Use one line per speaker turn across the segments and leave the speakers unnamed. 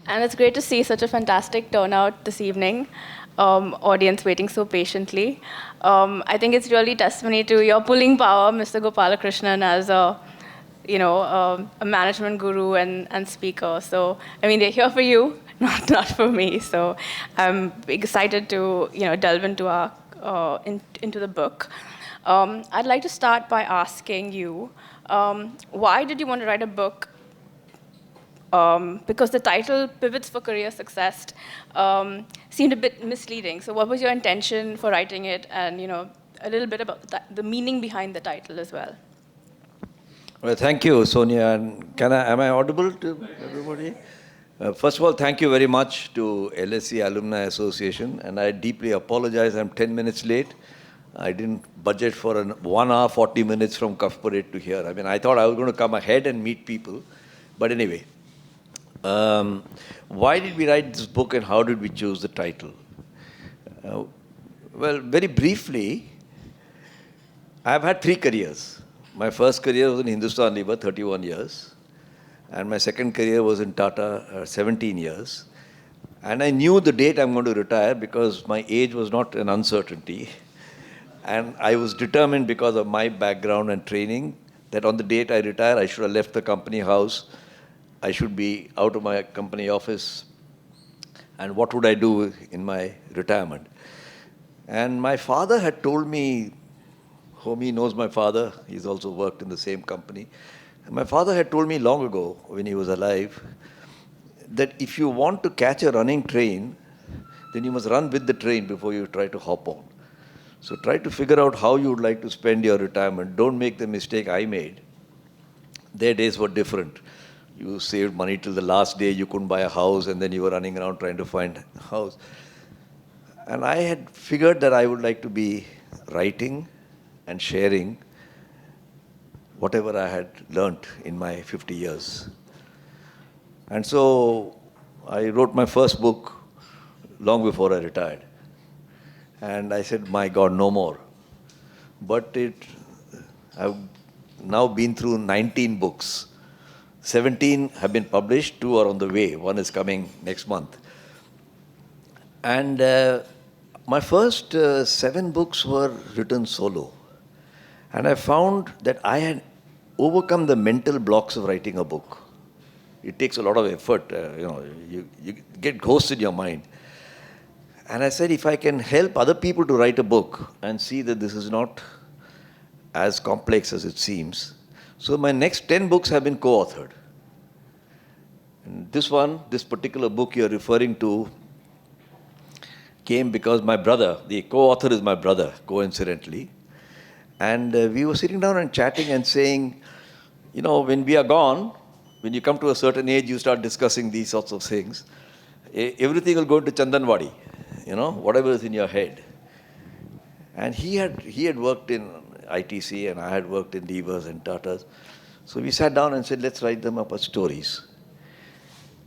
And it's great to see such a fantastic turnout this evening, audience waiting so patiently. I think it's really testimony to your pulling power, Mr. Gopalakrishnan, as a management guru and speaker. So, I mean, they're here for you, not for me. So, I'm excited to delve into into the book. I'd like to start by asking you, why did you want to write a book? Because the title, Pivots for Career Success, seemed a bit misleading. So what was your intention for writing it? And, a little bit about the meaning behind the title as well.
Well, thank you, Sonia. And am I audible to everybody? First of all, thank you very much to LSE Alumni Association. And I deeply apologize, I'm 10 minutes late. I didn't budget for 1 hour, 40 minutes from Cuff Parade to here. I mean, I thought I was going to come ahead and meet people. But anyway, why did we write this book and how did we choose the title? Well, very briefly, I've had 3 careers. My first career was in Hindustan Unilever, 31 years. And my second career was in Tata, 17 years. And I knew the date I'm going to retire because my age was not an uncertainty. And I was determined because of my background and training that on the date I retire, I should have left the company house. I should be out of my company office. And what would I do in my retirement? And my father had told me, Homie knows my father, he's also worked in the same company. And my father had told me long ago, when he was alive, that if you want to catch a running train, then you must run with the train before you try to hop on. So try to figure out how you would like to spend your retirement. Don't make the mistake I made. Their days were different. You saved money till the last day, you couldn't buy a house, and then you were running around trying to find a house. And I had figured that I would like to be writing and sharing whatever I had learnt in my 50 years. And so I wrote my first book long before I retired. And I said, my God, no more. But I've now been through 19 books. 17 have been published, 2 are on the way. 1 is coming next month. And my first 7 books were written solo. And I found that I had overcome the mental blocks of writing a book. It takes a lot of effort. You get ghosts in your mind. And I said, if I can help other people to write a book and see that this is not as complex as it seems. So my next 10 books have been co-authored. And this particular book you're referring to, came because my brother, the co-author is my brother, coincidentally. And we were sitting down and chatting and saying, when we are gone, when you come to a certain age, you start discussing these sorts of things. Everything will go to Chandanwadi, whatever is in your head. And he had worked in ITC and I had worked in Levers and Tatas. So we sat down and said, let's write them up as stories.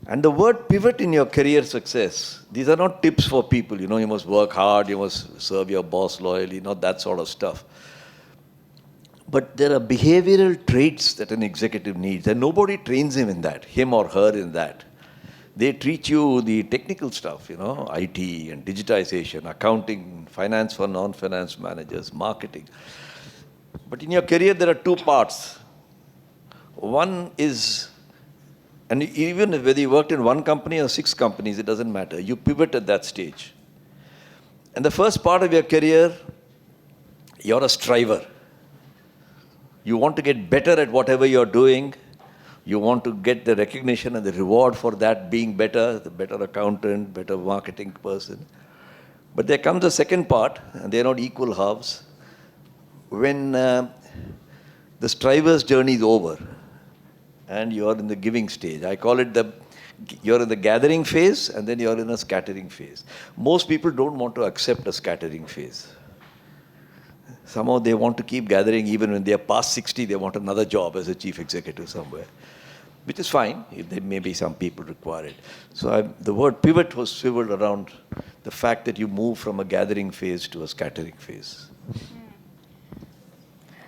And the word pivot in your career success, these are not tips for people. You must work hard, you must serve your boss loyally, not that sort of stuff. But there are behavioral traits that an executive needs, and nobody trains him in that, him or her in that. They teach you the technical stuff, IT and digitization, accounting, finance for non-finance managers, marketing. But in your career, there are 2 parts. One is, and even whether you worked in 1 company or 6 companies, it doesn't matter. You pivot at that stage. And the first part of your career, you're a striver. You want to get better at whatever you're doing. You want to get the recognition and the reward for that being better, the better accountant, better marketing person. But there comes the second part, and they're not equal halves, when the striver's journey is over and you're in the giving stage. I call it you're in the gathering phase and then you're in a scattering phase. Most people don't want to accept a scattering phase. Somehow they want to keep gathering even when they are past 60, they want another job as a chief executive somewhere, which is fine. There may be some people require it. So the word pivot was swiveled around the fact that you move from a gathering phase to a scattering phase.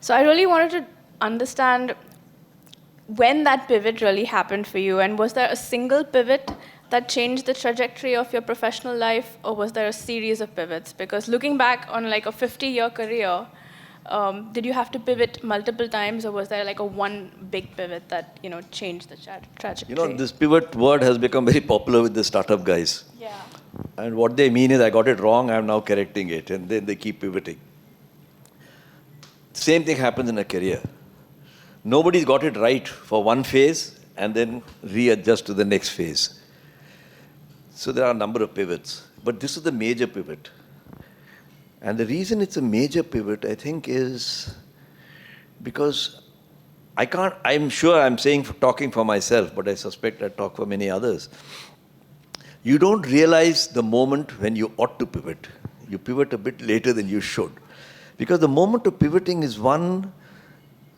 So I really wanted to understand when that pivot really happened for you, and was there a single pivot that changed the trajectory of your professional life, or was there a series of pivots? Because looking back on like a 50-year career, did you have to pivot multiple times, or was there like a one big pivot that changed the trajectory?
This pivot word has become very popular with the startup guys.
Yeah.
And what they mean is, I got it wrong, I'm now correcting it. And then they keep pivoting. Same thing happens in a career. Nobody's got it right for one phase and then readjust to the next phase. So there are a number of pivots. But this is the major pivot. And the reason it's a major pivot, I think, is because I'm sure I'm talking for myself, but I suspect I talk for many others. You don't realize the moment when you ought to pivot. You pivot a bit later than you should. Because the moment of pivoting is one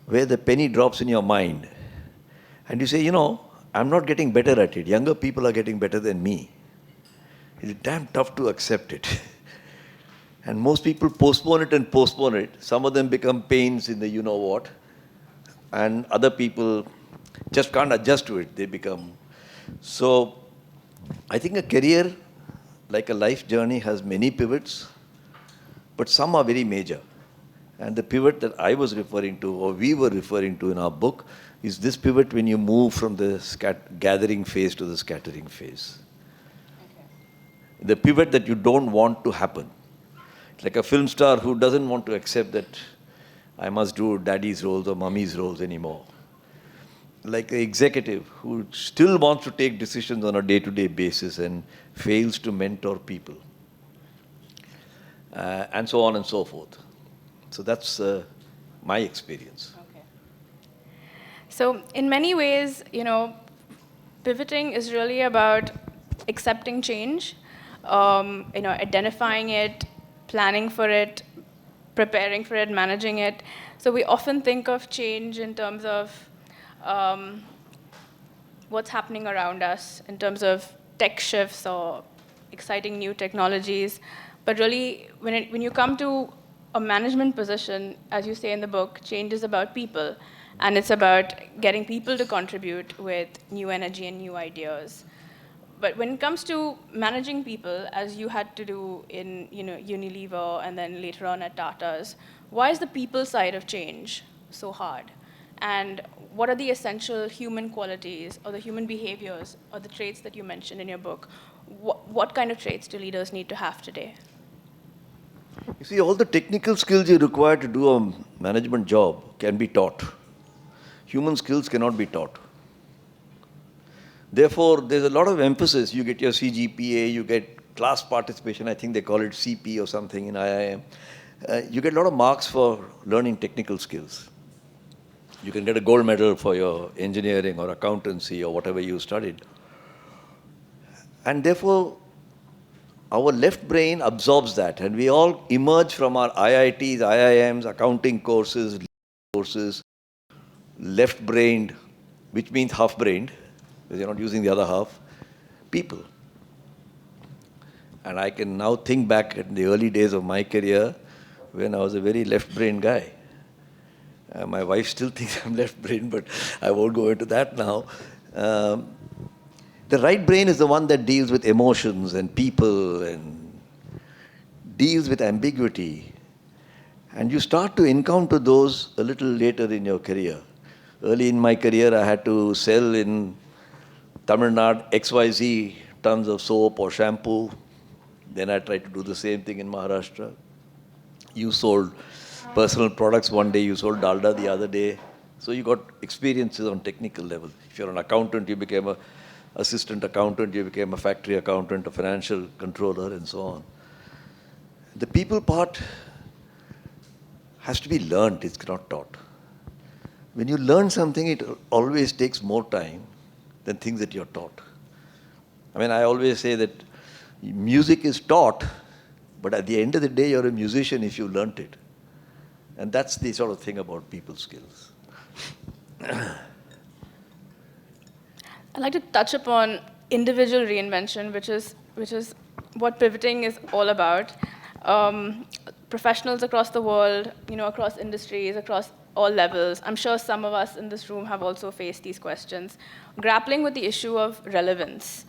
where the penny drops in your mind. And you say, I'm not getting better at it. Younger people are getting better than me. It's damn tough to accept it. And most people postpone it and postpone it. Some of them become pains in the you-know-what. And other people just can't adjust to it. They become... So, I think a career, like a life journey, has many pivots, but some are very major. And the pivot that I was referring to, or we were referring to in our book, is this pivot when you move from the gathering phase to the scattering phase. Okay. The pivot that you don't want to happen. Like a film star who doesn't want to accept that I must do daddy's roles or mummy's roles anymore. Like an executive who still wants to take decisions on a day-to-day basis and fails to mentor people. And so on and so forth. So that's my experience.
Okay. So in many ways, pivoting is really about accepting change, identifying it, planning for it, preparing for it, managing it. So we often think of change in terms of what's happening around us, in terms of tech shifts or exciting new technologies. But really, when you come to a management position, as you say in the book, change is about people. And it's about getting people to contribute with new energy and new ideas. But when it comes to managing people, as you had to do in Unilever and then later on at Tata's, why is the people side of change so hard? And what are the essential human qualities or the human behaviors or the traits that you mentioned in your book? What kind of traits do leaders need to have today?
You see, all the technical skills you require to do a management job can be taught. Human skills cannot be taught. Therefore, there's a lot of emphasis. You get your CGPA, you get class participation, I think they call it CP or something in IIM. You get a lot of marks for learning technical skills. You can get a gold medal for your engineering or accountancy or whatever you studied. And therefore, our left brain absorbs that, and we all emerge from our IITs, IIMs, accounting courses, left-brained, which means half-brained, because you're not using the other half, people. And I can now think back at the early days of my career when I was a very left-brained guy. My wife still thinks I'm left-brained, but I won't go into that now. The right brain is the one that deals with emotions and people and deals with ambiguity. And you start to encounter those a little later in your career. Early in my career, I had to sell in Tamil Nadu XYZ tons of soap or shampoo. Then I tried to do the same thing in Maharashtra. You sold personal products one day, you sold dalda the other day. So you got experiences on technical level. If you're an accountant, you became an assistant accountant, you became a factory accountant, a financial controller, and so on. The people part has to be learned, it's not taught. When you learn something, it always takes more time than things that you're taught. I mean, I always say that music is taught, but at the end of the day, you're a musician if you learnt it. And that's the sort of thing about people skills.
I'd like to touch upon individual reinvention, which is what pivoting is all about. Professionals across the world, across industries, across all levels. I'm sure some of us in this room have also faced these questions, grappling with the issue of relevance.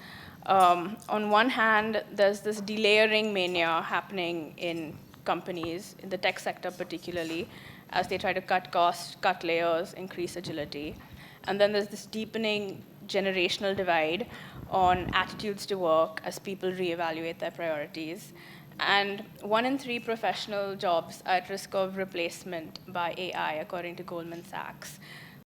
On one hand, there's this delayering mania happening in companies, in the tech sector particularly, as they try to cut costs, cut layers, increase agility. And then there's this deepening generational divide on attitudes to work as people reevaluate their priorities. And 1 in 3 professional jobs are at risk of replacement by AI, according to Goldman Sachs.